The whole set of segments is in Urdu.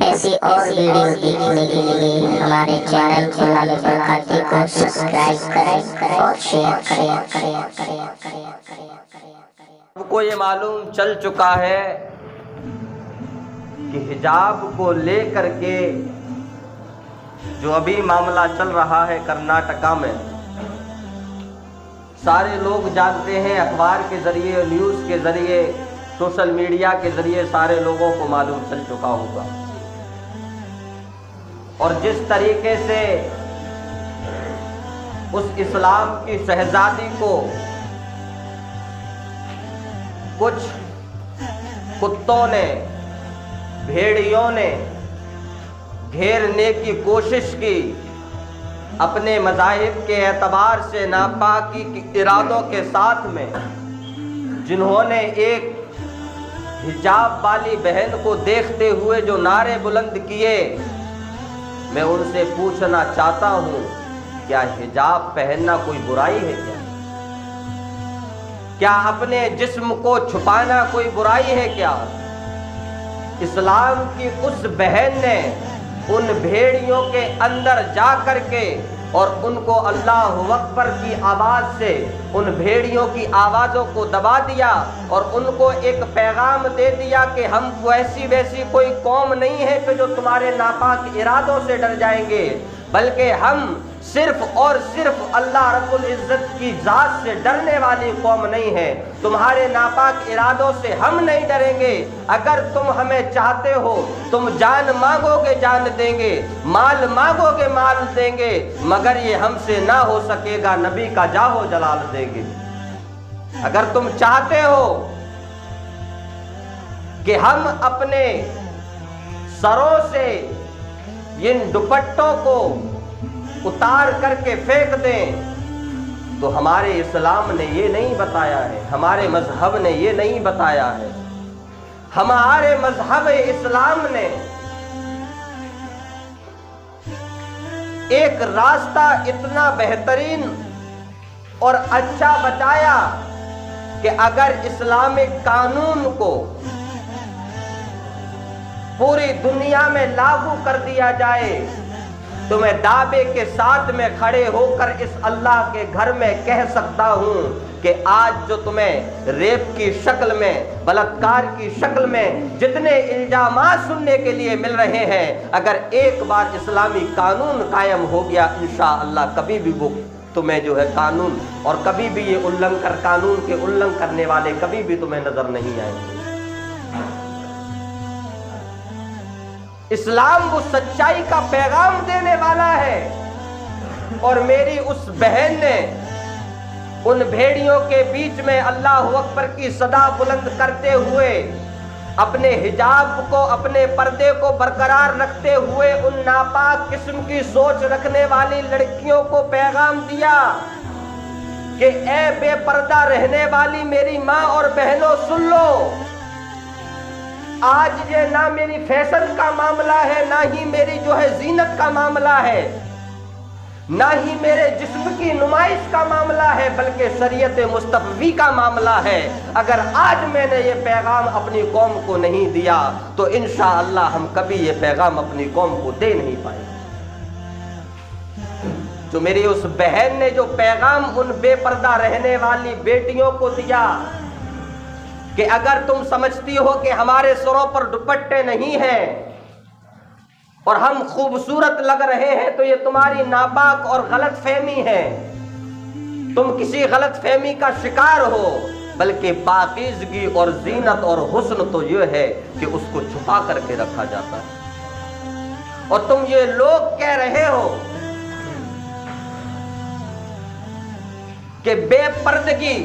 ایسی اور ویڈیوز دیکھنے کے لیے ہمارے چینل غلام القادری کو سبسکرائب کریں اور شیئر کریں۔ سب کو یہ معلوم چل چکا ہے کہ حجاب کو لے کر کے جو ابھی معاملہ چل رہا ہے کرناٹکا میں، سارے لوگ جانتے ہیں، اخبار کے ذریعے، نیوز کے ذریعے، سوشل میڈیا کے ذریعے سارے لوگوں کو معلوم چل چکا ہوگا۔ اور جس طریقے سے اس اسلام کی شہزادی کو کچھ کتوں نے، بھیڑیوں نے گھیرنے کی کوشش کی، اپنے مذاہب کے اعتبار سے ناپاکی کے ارادوں کے ساتھ میں، جنہوں نے ایک حجاب والی بہن کو دیکھتے ہوئے جو نعرے بلند کیے، میں ان سے پوچھنا چاہتا ہوں، کیا حجاب پہننا کوئی برائی ہے کیا؟ کیا اپنے جسم کو چھپانا کوئی برائی ہے کیا؟ اسلام کی اس بہن نے ان بھیڑیوں کے اندر جا کر کے اور ان کو اللہ اکبر کی آواز سے ان بھیڑیوں کی آوازوں کو دبا دیا اور ان کو ایک پیغام دے دیا کہ ہم ایسی ویسی کوئی قوم نہیں ہے کہ جو تمہارے ناپاک ارادوں سے ڈر جائیں گے، بلکہ ہم صرف اور صرف اللہ رب العزت کی ذات سے ڈرنے والی قوم نہیں ہے، تمہارے ناپاک ارادوں سے ہم نہیں ڈریں گے۔ اگر تم ہمیں چاہتے ہو، تم جان مانگو گے جان دیں گے، مال مانگو گے مال دیں گے، مگر یہ ہم سے نہ ہو سکے گا، نبی کا جاہو جلال دیں گے۔ اگر تم چاہتے ہو کہ ہم اپنے سروں سے ان دوپٹوں کو اتار کر کے پھینک دیں، تو ہمارے اسلام نے یہ نہیں بتایا ہے، ہمارے مذہب نے یہ نہیں بتایا ہے۔ ہمارے مذہب اسلام نے ایک راستہ اتنا بہترین اور اچھا بتایا کہ اگر اسلامک قانون کو پوری دنیا میں لاگو کر دیا جائے تو میں دعوے کے ساتھ میں کھڑے ہو کر اس اللہ کے گھر میں کہہ سکتا ہوں کہ آج جو تمہیں ریپ کی شکل میں، بلاತ್ಕಾರ کی شکل میں جتنے الزامات سننے کے لیے مل رہے ہیں، اگر ایک بار اسلامی قانون قائم ہو گیا، انشاءاللہ کبھی بھی وہ تمہیں جو ہے قانون اور کبھی بھی یہ قانون کے النگھن کرنے والے کبھی بھی تمہیں نظر نہیں آئیں گے۔ اسلام وہ سچائی کا پیغام دینے والا ہے، اور میری اس بہن نے ان بھیڑیوں کے بیچ میں اللہ اکبر کی صدا بلند کرتے ہوئے اپنے حجاب کو، اپنے پردے کو برقرار رکھتے ہوئے ان ناپاک قسم کی سوچ رکھنے والی لڑکیوں کو پیغام دیا کہ اے بے پردہ رہنے والی میری ماں اور بہنوں سن لو، آج یہ نہ میری فیشن کا معاملہ ہے، نہ ہی میری جو ہے زینت کا معاملہ ہے، نہ ہی میرے جسم کی نمائش کا معاملہ ہے، بلکہ شریعت مصطفی کا معاملہ ہے۔ اگر آج میں نے یہ پیغام اپنی قوم کو نہیں دیا تو انشاءاللہ ہم کبھی یہ پیغام اپنی قوم کو دے نہیں پائیں گے۔ جو میری اس بہن نے جو پیغام ان بے پردہ رہنے والی بیٹیوں کو دیا کہ اگر تم سمجھتی ہو کہ ہمارے سروں پر دوپٹے نہیں ہیں اور ہم خوبصورت لگ رہے ہیں تو یہ تمہاری ناپاک اور غلط فہمی ہے، تم کسی غلط فہمی کا شکار ہو، بلکہ پاکیزگی اور زینت اور حسن تو یہ ہے کہ اس کو چھپا کر کے رکھا جاتا ہے۔ اور تم یہ لوگ کہہ رہے ہو کہ بے پردگی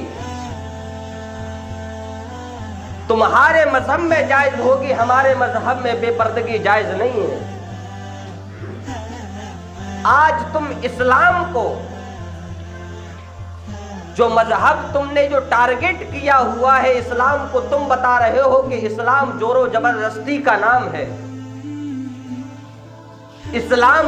تمہارے مذہب میں جائز ہوگی، ہمارے مذہب میں بے پردگی جائز نہیں ہے۔ آج تم اسلام کو، جو مذہب تم نے جو ٹارگٹ کیا ہوا ہے، اسلام کو تم بتا رہے ہو کہ اسلام زور و زبردستی کا نام ہے، اسلام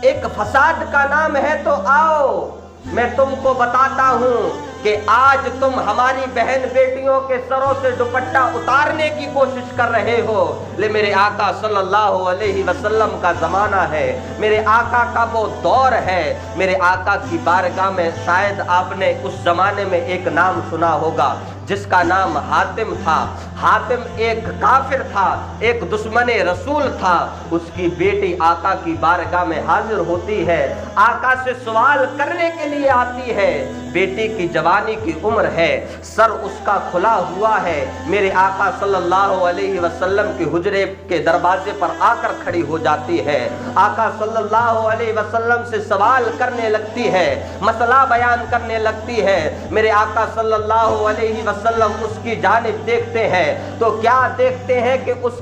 ایک فساد کا نام ہے، تو آؤ میں تم کو بتاتا ہوں کہ آج تم ہماری بہن بیٹیوں کے سروں سے دوپٹہ اتارنے کی کوشش کر رہے ہو، لیکن میرے آقا صلی اللہ علیہ وسلم کا زمانہ ہے، میرے آقا کا وہ دور ہے۔ میرے آقا کی بارگاہ میں شاید آپ نے اس زمانے میں ایک نام سنا ہوگا جس کا نام حاتم تھا۔ حاتم ایک کافر تھا، ایک دشمن رسول تھا۔ اس کی بیٹی آقا کی بارگاہ میں حاضر ہوتی ہے، آقا سے سوال کرنے کے لیے آتی ہے۔ بیٹی کی جوانی کی عمر ہے، سر اس کا کھلا ہوا ہے، میرے آقا صلی اللہ علیہ وسلم کے حجرے کے دروازے پر آ کر کھڑی ہو جاتی ہے۔ آقا صلی اللہ علیہ وسلم سے سوال کرنے لگتی ہے، مسئلہ بیان کرنے لگتی ہے۔ میرے آقا صلی اللہ علیہ وسلم اس کی جانب دیکھتے ہیں تو کیا دیکھتے ہیں کہ اس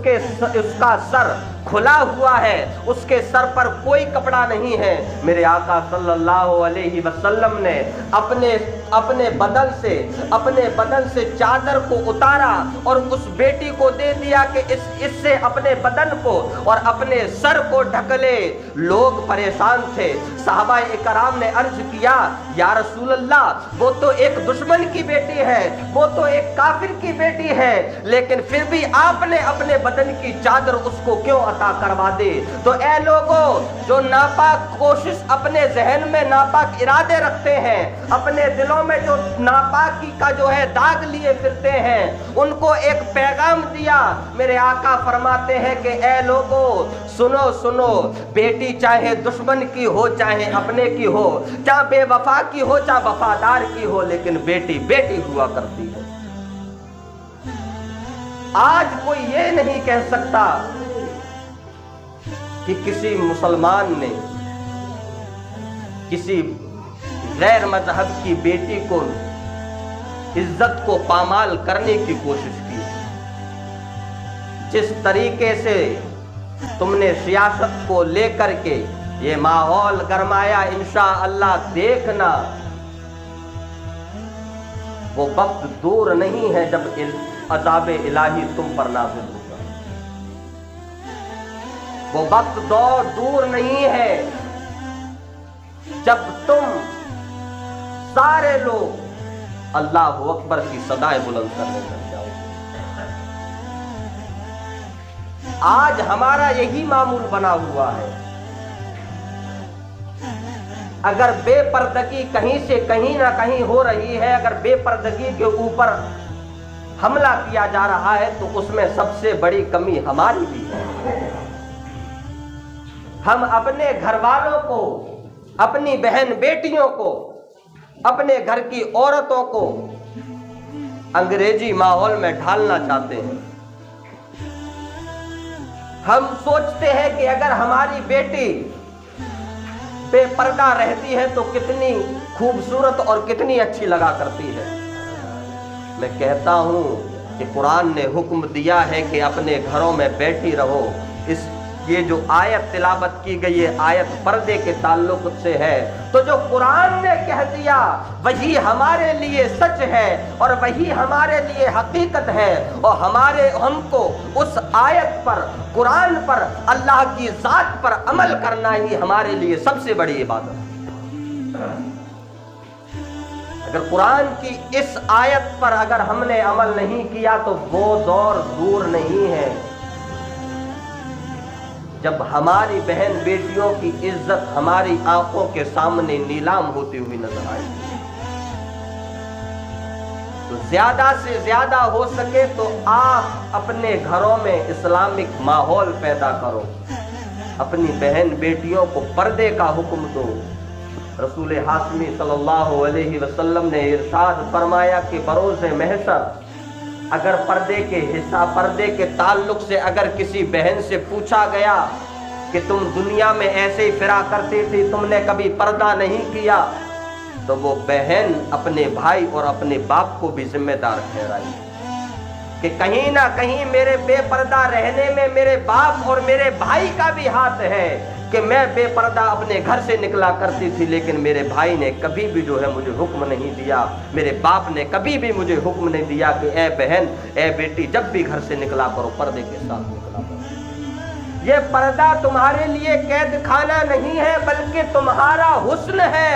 کا سر کھلا ہوا ہے، اس کے سر پر کوئی کپڑا نہیں ہے۔ میرے آقا صلی اللہ علیہ وسلم نے اپنے بدن سے چادر کو اتارا اور اس بیٹی کو دے دیا کہ اس سے اپنے بدن کو اور اپنے سر کو ڈھک لے۔ لوگ پریشان تھے، صحابہ اکرام نے عرض کیا یا رسول اللہ وہ تو ایک دشمن کی بیٹی ہے، وہ تو ایک کافر کی بیٹی ہے، لیکن پھر بھی آپ نے اپنے بدن کی چادر اس کو کیوں عطا کروا دے؟ تو اے لوگوں جو ناپاک کوشش اپنے ذہن میں ناپاک ارادے رکھتے ہیں، اپنے دلوں میں جو ناپاکی کا جو ہے داغ لیے پھرتے ہیں، ان کو ایک پیغام دیا۔ میرے آقا فرماتے ہیں کہ اے لوگوں سنو، بیٹی چاہے دشمن کی ہو چاہے اپنے کی ہو، چاہے بے وفا کی ہو چاہے وفادار کی ہو، لیکن بیٹی بیٹی ہوا کرتی ہے۔ آج کوئی یہ نہیں کہہ سکتا کہ کسی مسلمان نے کسی غیر مذہب کی بیٹی کو عزت کو پامال کرنے کی کوشش کی۔ جس طریقے سے تم نے سیاست کو لے کر کے یہ ماحول گرمایا، انشاءاللہ دیکھنا وہ وقت دور نہیں ہے جب عذاب الہی تم پر نازل ہوگا۔ وہ وقت دور نہیں ہے جب تم سارے لوگ اللہ اکبر کی صدائیں بلند کرنے لگ جاؤ۔ آج ہمارا یہی معمول بنا ہوا ہے۔ اگر بے پردگی کہیں سے کہیں نہ کہیں ہو رہی ہے، اگر بے پردگی کے اوپر حملہ کیا جا رہا ہے تو اس میں سب سے بڑی کمی ہماری بھی ہے۔ ہم اپنے گھر والوں کو، اپنی بہن بیٹیوں کو، اپنے گھر کی عورتوں کو انگریزی ماحول میں ڈھالنا چاہتے ہیں۔ ہم سوچتے ہیں کہ اگر ہماری بیٹی بے پردہ رہتی ہے تو کتنی خوبصورت اور کتنی اچھی لگا کرتی ہے۔ میں کہتا ہوں کہ قرآن نے حکم دیا ہے کہ اپنے گھروں میں بیٹھی رہو۔ یہ جو آیت تلاوت کی گئی ہے آیت پردے کے تعلق سے ہے، تو جو قرآن نے کہہ دیا وہی ہمارے لیے سچ ہے اور وہی ہمارے لیے حقیقت ہے، اور ہم کو اس آیت پر، قرآن پر، اللہ کی ذات پر عمل کرنا ہی ہمارے لیے سب سے بڑی عبادت ہے۔ اگر قرآن کی اس آیت پر اگر ہم نے عمل نہیں کیا تو وہ دور دور نہیں ہے جب ہماری بہن بیٹیوں کی عزت ہماری آنکھوں کے سامنے نیلام ہوتی ہوئی نظر آئے گی۔ تو زیادہ سے زیادہ ہو سکے تو آپ اپنے گھروں میں اسلامک ماحول پیدا کرو، اپنی بہن بیٹیوں کو پردے کا حکم دو۔ رسول ہاشمی صلی اللہ علیہ وسلم نے ارشاد فرمایا کہ بروز محشر اگر پردے کے تعلق سے اگر کسی بہن سے پوچھا گیا کہ تم دنیا میں ایسے ہی پھرا کرتی تھی، تم نے کبھی پردہ نہیں کیا، تو وہ بہن اپنے بھائی اور اپنے باپ کو بھی ذمہ دار ٹھہرائی کہ کہیں نہ کہیں میرے بے پردہ رہنے میں میرے باپ اور میرے بھائی کا بھی ہاتھ ہے کہ میں بے پردہ اپنے گھر سے نکلا کرتی تھی، لیکن میرے بھائی نے کبھی بھی جو ہے مجھے حکم نہیں دیا، میرے باپ نے کبھی بھی مجھے حکم نہیں دیا کہ اے بہن، اے بیٹی، جب بھی گھر سے نکلا کرو پردے کے ساتھ نکلا کرو۔ یہ پردہ تمہارے لیے قید خانہ نہیں ہے بلکہ تمہارا حسن ہے۔